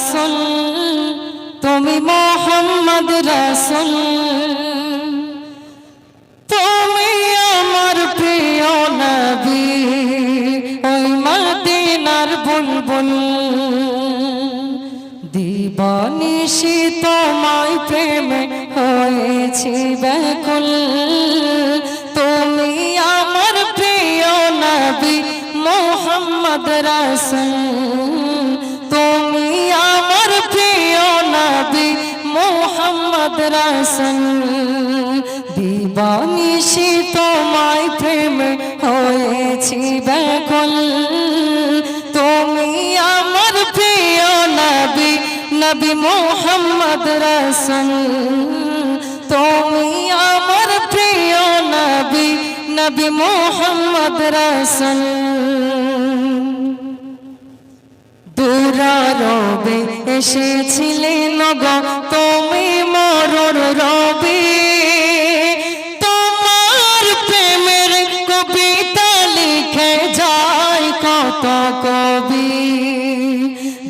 রাসূল তুমি মুহাম্মদ রাসূল তুমি আমার প্রিয় নবী ওই মদিনার বুলবুল দিবানিশি তোমায় প্রেমে হয়েছি ব্যাকুল তুমি আমার প্রিয় নবী মুহাম্মদ রাসূল তুমি আমার প্রিয় নবী মুহাম্মদ রাসূল দিবানিশি তোমায় প্রেমে হয়েছি ব্যাকুল তুমি আমার প্রিয় নবী নবী মুহাম্মদ রাসূল তুমি আমার প্রিয় নবী নবী মুহাম্মদ রাসূল দুরারবে এসেছিলেন গো তুমি মরর রবে তোমার প্রেমের কবিতা লিখে যায় কত কবি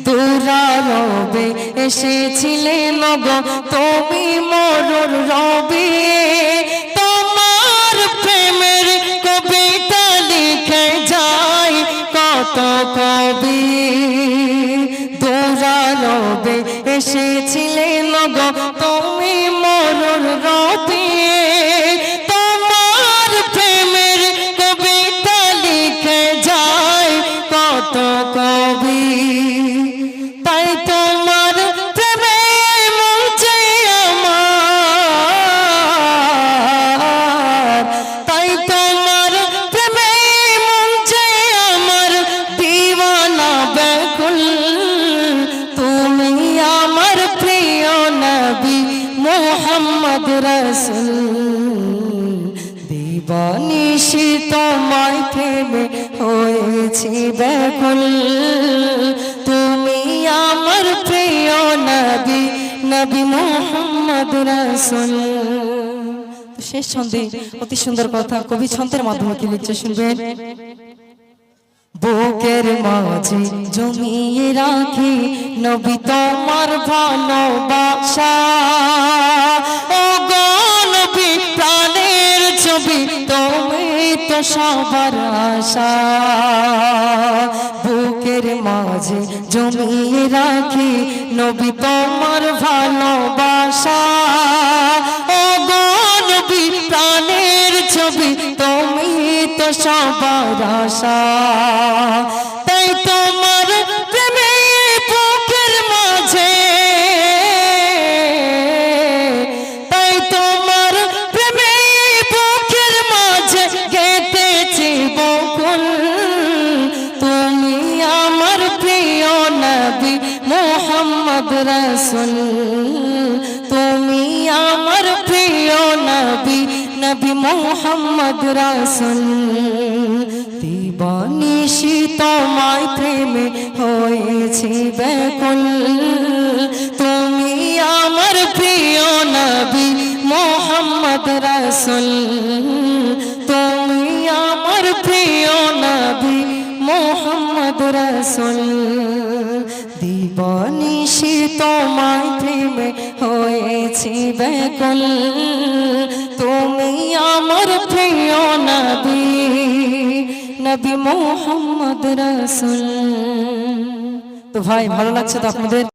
দুরারবে এসেছিলেন গো তুমি মরর রবে তোমার প্রেমের কবিতা লিখে যায় কত কবি দুরারবে এসেছিলেন গো তুমি মরর রবে তোমার প্রেমের কবিতা লিখে যায় কত কবি তাই তোমার প্রেমে মুছে আমার তাই তোমার প্রেমে মুছে আমার দিওয়ানা ব্যাকুল তুমি আমার প্রিয় নবী মুহাম্মদ রাসূল দিবানিশি তোমায় প্রেমে হয়েছি ব্যাকুল তুমি আমার প্রিয় নবী নবী মুহাম্মদ রাসূল শেষ ছন্দে অতি সুন্দর কথা কবি ছন্দের মাধ্যমে কি লিখছে শুনবেন বুকের মাঝে জমিয়ে রাখি নবী তোমার ভালোবাসা ও গো নবী প্রাণের ছবি তুমি তো সবার আশা বুকের মাঝে জমিয়ে রাখি নবী তোমার ভালোবাসা ও গো নবী প্রাণের ছবি তুমি তো সবার আশা তাই তোমার প্রেমে বুকের মাঝে তাই তোমার প্রেমে বুকের মাঝে গেঁথেছি বকুল তুমি আমার প্রিয় নবী মুহাম্মদ রাসূল তুমি আমার প্রিয় নবী নবী মুহাম্মদ রাসূল দিবানিশি তোমায় প্রেমে হয়েছি ব্যাকুল তুমি আমার প্রিয় নবী মুহাম্মদ রাসূল তুমি আমার প্রিয় নবী মুহাম্মদ রাসূল দিবানিশি তোমায় প্রেমে হয়েছি ব্যাকুল তুমি আমার প্রিয় নবী নবী মুহাম্মদ রাসূল তো ভাই ভালো লাগছে তো আপনাদের